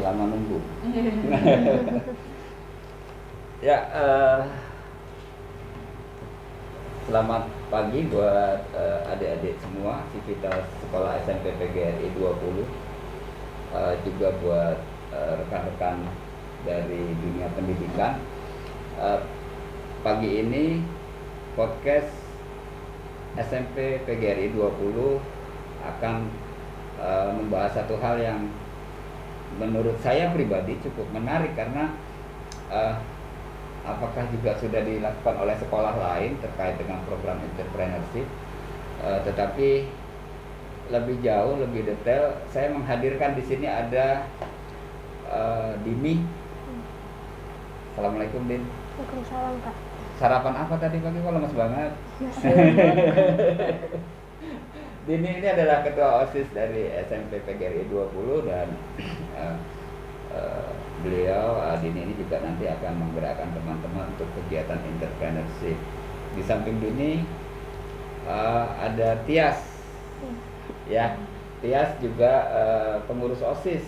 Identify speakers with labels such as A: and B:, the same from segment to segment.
A: lama nunggu. Ya, selamat pagi buat adik-adik semua Civitas Sekolah SMP PGRI 20, juga buat rekan-rekan dari dunia pendidikan. Pagi ini podcast SMP PGRI 20 akan membahas satu hal yang menurut saya pribadi cukup menarik, karena apakah juga sudah dilakukan oleh sekolah lain terkait dengan program entrepreneurship, tetapi lebih jauh, lebih detail, saya menghadirkan di sini ada Dini. Assalamualaikum, Din.
B: Waalaikumsalam, Kak.
A: Sarapan apa tadi pagi? Kok lemes banget? Dini ini adalah ketua OSIS dari SMP PGRI 20 dan beliau, Dini ini juga nanti akan menggerakkan teman-teman untuk kegiatan entrepreneurship. Di samping Dini ada Tias, ya. Tias juga pengurus OSIS.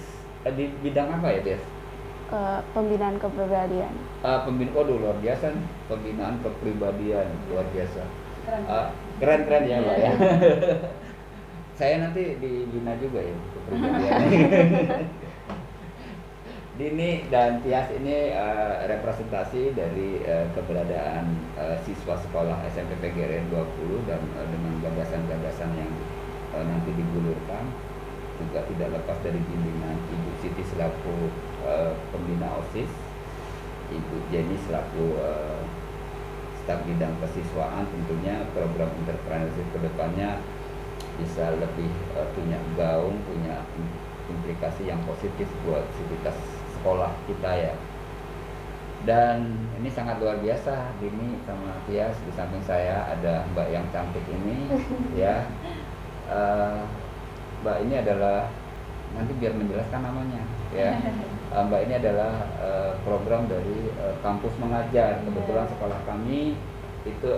A: Di bidang apa ya, Tias?
B: Pembinaan kepribadian.
A: Luar biasa nih. Pembinaan kepribadian, luar biasa. Keren ya, Mbak ya. Saya nanti dibina juga ya kepribadian. Dini dan Tias ini representasi dari keberadaan siswa sekolah SMP PGRI 20 dan dengan gagasan-gagasan yang nanti digulirkan, juga tidak lepas dari bimbingan Ibu Siti selaku pembina OSIS, Ibu Jenny selaku staf bidang kesiswaan. Tentunya program entrepreneurship kedepannya bisa lebih punya gaung, punya implikasi yang positif buat civitas sekolah kita ya. Dan ini sangat luar biasa, Dini sama Tias. Di samping saya ada Mbak yang cantik ini ya. Mbak ini adalah, nanti biar menjelaskan namanya ya. Mbak ini adalah program dari Kampus Mengajar. Kebetulan sekolah kami itu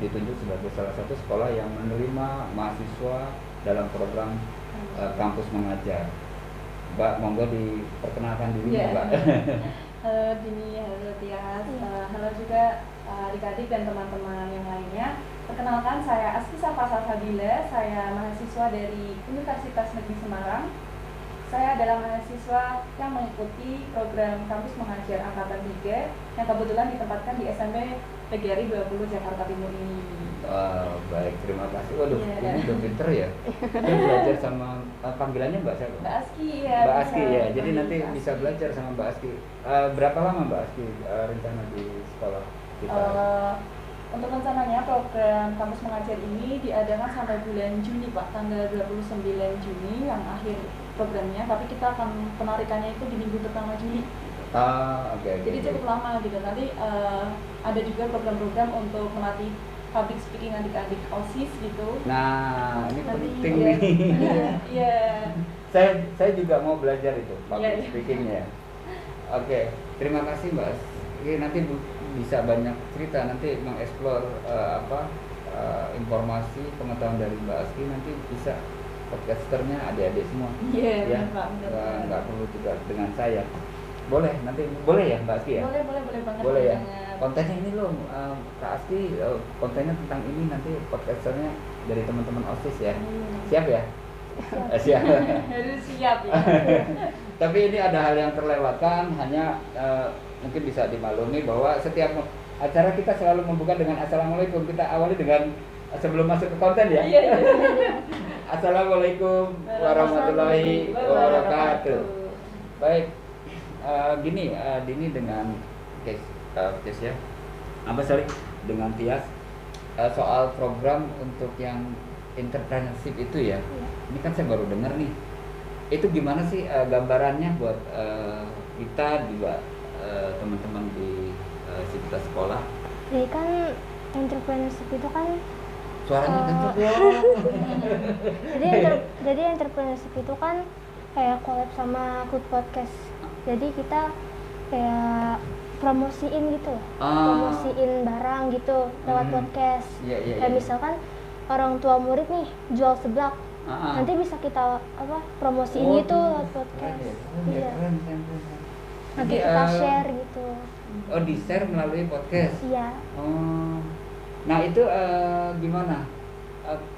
A: ditunjuk sebagai salah satu sekolah yang menerima mahasiswa dalam program Kampus Mengajar. Mbak, monggo diperkenalkan diri ya, Mbak.
C: Halo Dini, halo Tias, halo juga adik-adik dan teman-teman yang lainnya. Perkenalkan, saya Aski Salsabila, saya mahasiswa dari Universitas Negeri Semarang. Saya adalah mahasiswa yang mengikuti program Kampus Mengajar Angkatan 3 yang kebetulan ditempatkan di SMP PGRI 20 Jakarta Timur ini.
A: Baik, terima kasih. Waduh, ini udah pinter ya. Saya belajar sama panggilannya Mbak siapa?
C: Mbak Aski ya.
A: Mbak Aski ya. Jadi nanti bisa belajar sama Mbak Aski. Berapa lama Mbak Aski rencana di sekolah kita?
C: Untuk rencananya program Kampus Mengajar ini diadakan sampai bulan Juni, Pak, tanggal 29 Juni yang akhir programnya, tapi kita akan penarikannya itu di minggu pertama Juli.
A: Okay.
C: Jadi cukup lama gitu. Nanti ada juga program-program untuk melatih public speaking adik-adik OSIS gitu.
A: Nah, ini
C: nanti
A: penting nih.
C: Iya.
A: Saya juga mau belajar itu public speakingnya. Oke, terima kasih Mbak. Ini nanti bisa banyak cerita, nanti mengeksplor informasi pengetahuan dari Mbak Aski, nanti bisa podcasternya adik-adik semua.
C: Iya,
A: ya.
C: Pak.
A: Nggak perlu juga dengan saya. Boleh, nanti boleh ya Mbak Aski ya?
C: Boleh banget.
A: Boleh ya. Kontennya ini loh, Kak Aski, kontennya tentang ini, nanti podcasternya dari teman-teman OSIS ya. Siap ya? Siap.
C: Harus siap ya.
A: Tapi ini ada hal yang terlewatkan, hanya mungkin bisa dimaklumi bahwa setiap acara kita selalu membuka dengan Assalamualaikum. Kita awali dengan sebelum masuk ke konten ya.
C: Iya.
A: Assalamualaikum warahmatullahi wabarakatuh. Baik, gini, Dini dengan Tias ya. Dengan Tias soal program untuk yang entrepreneurship itu ya. Ini kan saya baru dengar nih. Itu gimana sih gambarannya buat kita juga teman-teman di civitas sekolah?
B: Jadi kan entrepreneurship itu kan
A: Suaranya kenceng ya.
B: Jadi entrepreneurship itu kan kayak collab sama Good Podcast. Jadi kita kayak promosiin gitu, promosiin barang gitu lewat podcast.
A: Kayak
B: misalkan orang tua murid nih jual seblak, nanti bisa kita promosiin gitu lewat podcast.
A: Keren.
B: Nanti kita share gitu.
A: Oh, di share melalui podcast.
B: Iya.
A: Oh, nah itu gimana?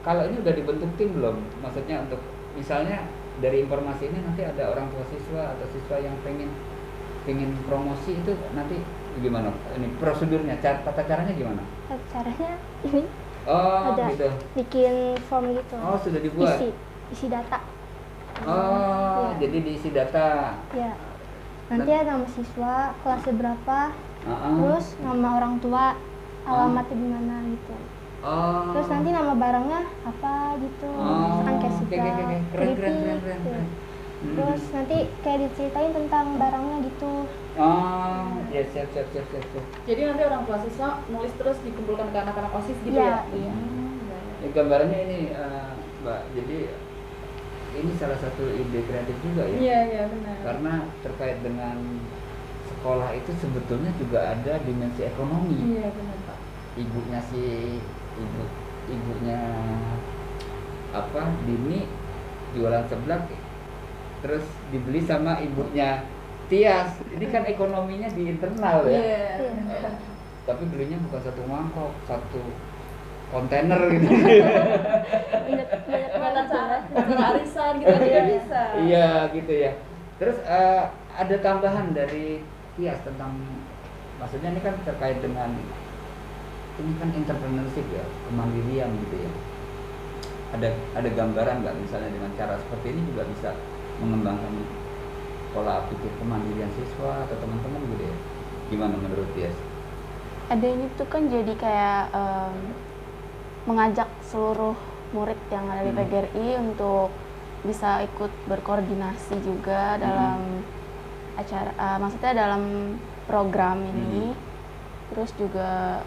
A: Kalau ini udah dibentuk tim belum? Maksudnya untuk misalnya dari informasi ini nanti ada orang tua siswa atau siswa yang pengen promosi itu nanti gimana? Ini prosedurnya, tata caranya gimana?
B: Caranya ini ada
A: gitu.
B: bikin form gitu.
A: Oh, sudah dibuat.
B: Isi data.
A: Oh,
B: ya.
A: jadi diisi data.
B: Ya. Nanti ada nama siswa, kelasnya berapa, terus nama orang tua, alamatnya di mana gitu. Terus nanti nama barangnya apa gitu, misalkan kayak sebelah,
A: keren.
B: Terus nanti kayak diceritain tentang barangnya gitu.
A: Ya siap.
C: Jadi nanti orang tua siswa nulis terus dikumpulkan ke anak-anak OSIS gitu ya?
B: Iya.
A: Ini gambarannya ini Mbak, jadi ini salah satu ide kreatif juga ya?
C: Iya benar.
A: Karena terkait dengan sekolah itu sebetulnya juga ada dimensi ekonomi.
C: Iya benar Pak.
A: Ibunya Dini jualan seblak, terus dibeli sama ibunya Tias. Ini kan ekonominya di internal ya.
C: Iya.
A: Tapi belinya bukan satu mangkok, satu kontainer gitu.
C: Banyak cara arisan gitu juga bisa.
A: Iya gitu ya. Terus ada tambahan dari Tias tentang, maksudnya ini kan terkait dengan ini kan entrepreneurship ya, kemandirian gitu ya. Ada gambaran nggak misalnya dengan cara seperti ini juga bisa mengembangkan pola pikir kemandirian siswa atau teman-teman gitu ya? Gimana menurut Tias?
D: Ada ini tuh kan jadi kayak mengajak seluruh murid yang ada di PGRI untuk bisa ikut berkoordinasi juga dalam acara, maksudnya dalam program ini. Terus juga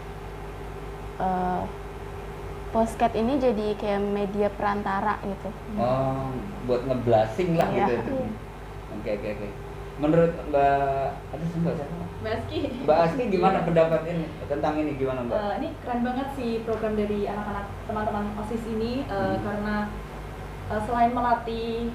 D: Postcat ini jadi kayak media perantara gitu.
A: Buat ngeblasing lah
D: Iya.
A: gitu. Oke. Menurut Mbak siapa?
C: Mbak Aski.
A: Mbak Aski gimana pendapat ini tentang ini, gimana Mbak?
C: Ini keren banget sih program dari anak-anak teman-teman OSIS ini karena selain melatih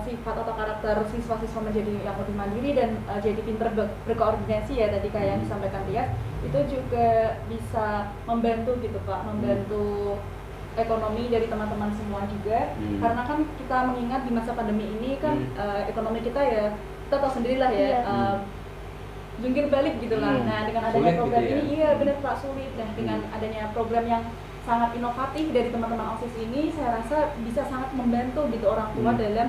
C: sifat atau karakter siswa-siswa menjadi yang lebih mandiri dan jadi pinter berkoordinasi ya tadi kayak yang disampaikan Tias, itu juga bisa membantu gitu Pak, membantu ekonomi dari teman-teman semua juga. Karena kan kita mengingat di masa pandemi ini kan ekonomi kita ya kita tahu sendirilah ya, jungkir balik gitu lah. Nah dengan adanya
A: sulit
C: program
A: gitu ya?
C: ini iya benar Pak, sulit. Dan dengan adanya program yang sangat inovatif dari teman-teman OSIS ini, saya rasa bisa sangat membantu gitu orang tua dalam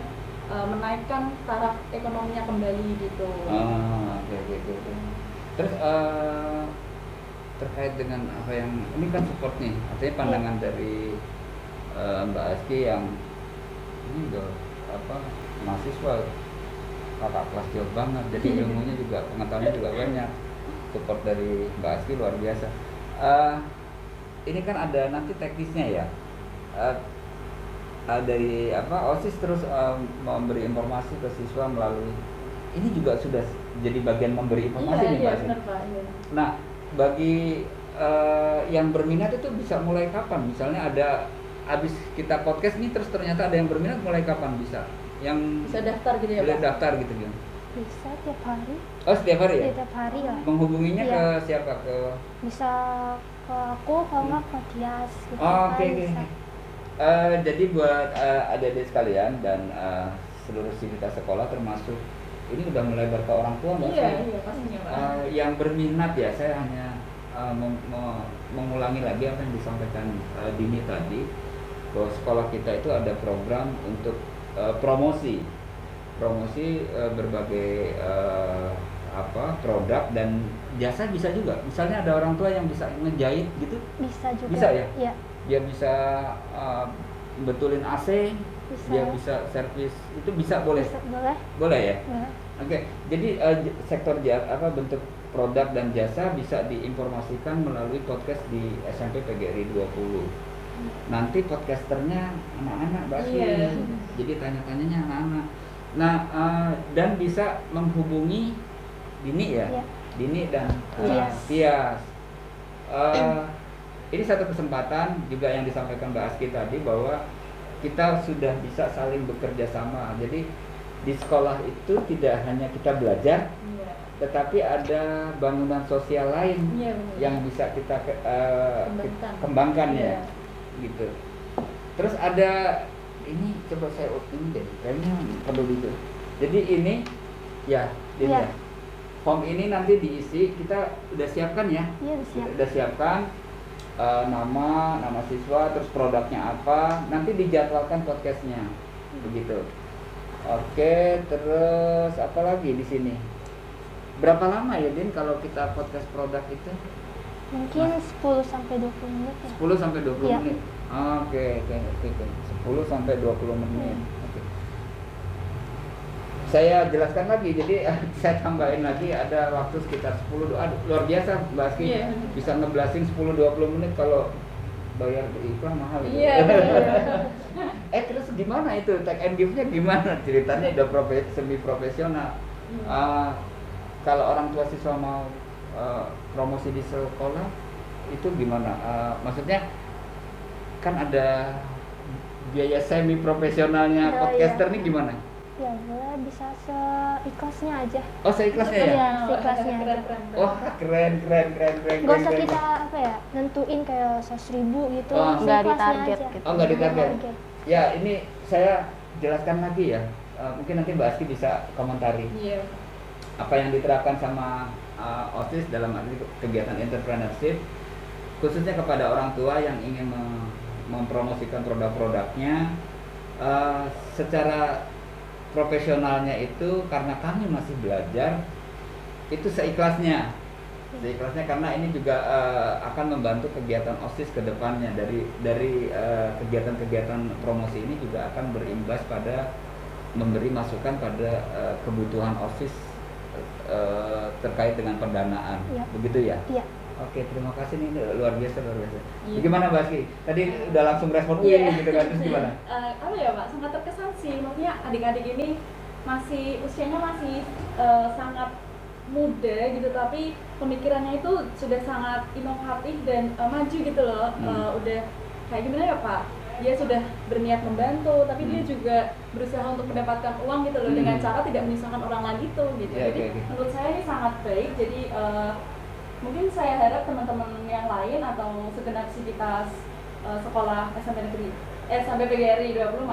C: menaikkan taraf ekonominya kembali gitu.
A: Oke. Terus terkait dengan apa yang ini kan support nih, artinya pandangan dari Mbak Aski yang ini udah mahasiswa kakak kelas jauh banget, jadi ilmunya juga, pengetahuannya juga banyak. Support dari Mbak Aski luar biasa. Ini kan ada nanti teknisnya ya, dari OSIS terus memberi informasi ke siswa melalui ini juga sudah jadi bagian memberi informasi nih Mbak Aski.
C: Benar, Pak, iya.
A: Nah, bagi yang berminat itu bisa mulai kapan? Misalnya ada habis kita podcast nih terus ternyata ada yang berminat, mulai kapan bisa? Yang
C: Bisa daftar gitu ya
A: boleh
C: Pak?
A: daftar gitu kan?
B: Bisa tiap hari.
A: Oh, setiap hari ya?
B: Tiap hari lah.
A: Menghubunginya
B: Iya.
A: ke siapa?
B: Bisa ke aku, kalau nggak ke Tias gitu.
A: Oke.
B: Bisa.
A: Jadi buat adik-adik sekalian dan seluruh sivitas sekolah termasuk ini udah melebar ke orang tua Mbak?
C: Iya pastinya Pak.
A: Yang berminat ya, saya hanya mengulangi lagi apa yang disampaikan Dini tadi, bahwa sekolah kita itu ada program untuk promosi berbagai produk dan jasa bisa juga. Misalnya ada orang tua yang bisa ngejahit gitu,
B: Bisa juga.
A: bisa ya?
B: Iya.
A: Dia bisa betulin AC,
B: Bisa.
A: dia bisa servis, itu bisa, boleh?
B: Bisa, boleh.
A: Boleh ya?
B: Boleh.
A: Oke, jadi sektor bentuk produk dan jasa bisa diinformasikan melalui podcast di SMP PGRI 20. Nanti podcasternya anak-anak Mbak Aski.
C: Iya.
A: Jadi tanya-tanyanya anak-anak. Nah, dan bisa menghubungi Dini ya?
B: Iya.
A: Dini dan
B: Tias.
A: Tias. Ini satu kesempatan juga yang disampaikan Mbak Aski tadi, bahwa kita sudah bisa saling bekerja sama. Jadi di sekolah itu tidak hanya kita belajar, tetapi ada bangunan sosial lain yang bisa kita kembangkan ya, gitu. Terus ada ini, coba saya ini deh, kayaknya perlu gitu. Jadi ini ya, form ini nanti diisi, kita udah siapkan ya, udah siapkan nama siswa, terus produknya apa, nanti dijadwalkan podcastnya, begitu. Oke, terus apa lagi di sini? Berapa lama ya, Din, kalau kita podcast produk itu?
B: Mungkin 10 sampai 20 menit ya.
A: 10 sampai 20 menit. Oke. 10 sampai 20 menit. Oke. Saya jelaskan lagi, jadi saya tambahin lagi, ada waktu sekitar 10. Aduh, luar biasa Mbak Aski. Bisa ngeblasting 10-20 menit kalau bayar iklan mahal gitu. Terus gimana itu tag and give-nya gimana? Ceritanya udah semi profesional. Kalau orang tua siswa mau promosi di sekolah itu gimana? Maksudnya kan ada biaya semi profesionalnya podcaster nih gimana?
B: Ya boleh, bisa seikhlasnya aja.
A: Oh, seikhlasnya ya?
B: Iya, seikhlasnya aja.
A: Wah, keren.
B: Gak usah kita nentuin kayak 100.000 gitu.
D: Nggak ditarget gitu.
A: Oh, nggak ditarget. Ya, ini saya jelaskan lagi ya. Mungkin nanti Mbak Aski bisa komentari. Apa yang diterapkan sama OSIS dalam arti kegiatan entrepreneurship, khususnya kepada orang tua yang ingin mempromosikan produk-produknya secara profesionalnya itu, karena kami masih belajar, itu seikhlasnya karena ini juga akan membantu kegiatan OSIS ke depannya. Dari kegiatan-kegiatan promosi ini juga akan berimbas pada memberi masukan pada kebutuhan OSIS terkait dengan pendanaan. Begitu ya?
B: Iya.
A: Oke, terima kasih nih, luar biasa. Gimana Mbak Aski? Tadi udah langsung respon gitu kan, terus gimana?
C: Apa ya Pak, sangat terkesan sih, maksudnya adik-adik ini usianya masih sangat muda gitu, tapi pemikirannya itu sudah sangat inovatif dan maju gitu loh. Udah kayak gimana ya Pak? Dia sudah berniat membantu, tapi dia juga berusaha untuk mendapatkan uang gitu loh, dengan cara tidak menyusahkan orang lain gitu. Jadi menurut saya ini sangat baik. Jadi mungkin saya harap teman-teman yang lain atau segenap sivitas sekolah SMP PGRI 20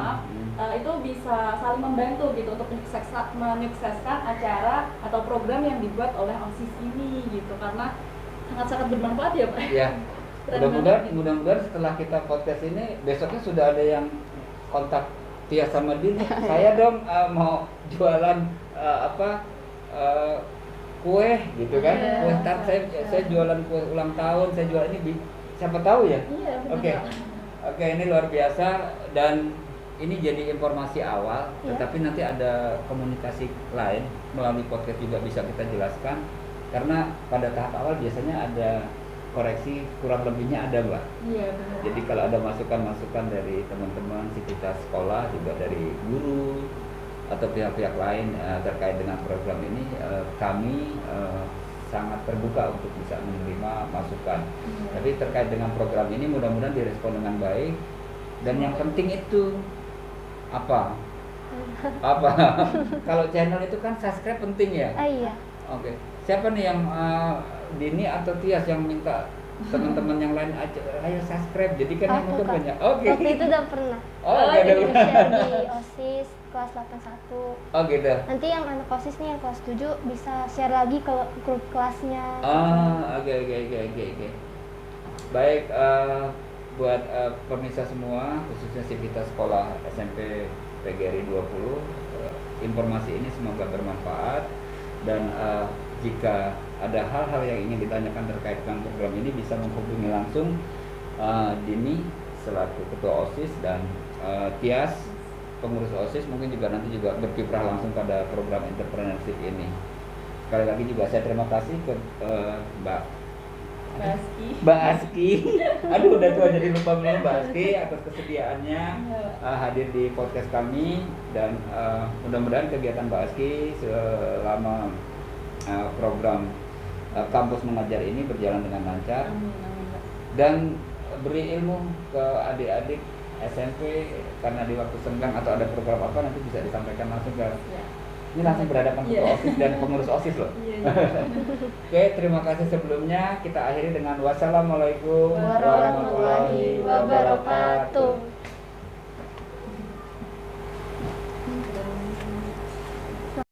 C: itu bisa saling membantu gitu untuk menyukseskan acara atau program yang dibuat oleh OSIS ini gitu, karena sangat-sangat bermanfaat ya Pak. Iya.
A: Mudah-mudahan setelah kita podcast ini besoknya sudah ada yang kontak Tia sama Din. Saya dong mau jualan kue gitu kan. Kue tart, saya jualan kue ulang tahun, saya jual ini, siapa tahu ya. Oke, ini luar biasa, dan ini jadi informasi awal, tetapi nanti ada komunikasi lain melalui podcast juga bisa kita jelaskan, karena pada tahap awal biasanya ada koreksi kurang lebihnya ada Mbak. Jadi kalau ada masukan-masukan dari teman-teman sivitas sekolah, juga dari guru atau pihak-pihak lain terkait dengan program ini, kami sangat terbuka untuk bisa menerima masukan. Tapi terkait dengan program ini mudah-mudahan direspon dengan baik, dan yang penting itu apa? Kalau channel itu kan subscribe penting ya.
B: Iya.
A: Oke. Siapa nih yang Dini atau Tias yang minta teman-teman yang lain ayo subscribe, jadi kan yang nonton banyak.
B: Waktu itu udah pernah.
A: Udah
B: share di OSIS kelas 81.
A: Gitu.
B: Nanti yang anak OSIS nih yang kelas 7 bisa share lagi ke grup kelasnya.
A: Oke. Baik, buat pemirsa semua, khususnya sivitas sekolah SMP PGRI 20, informasi ini semoga bermanfaat, dan jika ada hal-hal yang ingin ditanyakan terkait dengan program ini bisa menghubungi langsung Dini selaku ketua OSIS, dan Tias pengurus OSIS mungkin juga nanti juga berkiprah langsung pada program entrepreneurship ini. Sekali lagi juga saya terima kasih ke Mbak Aski. Aduh, udah tua jadi lupa Mbak Aski atas kesediaannya hadir di podcast kami, dan mudah-mudahan kegiatan Mbak Aski selama program kampus mengajar ini berjalan dengan lancar dan beri ilmu ke adik-adik SMP karena di waktu senggang atau ada program apa nanti bisa disampaikan langsung ke ini langsung berhadapan ketua OSIS dan pengurus OSIS loh. Oke, terima kasih sebelumnya. Kita akhiri dengan wassalamualaikum
B: warahmatullahi wabarakatuh.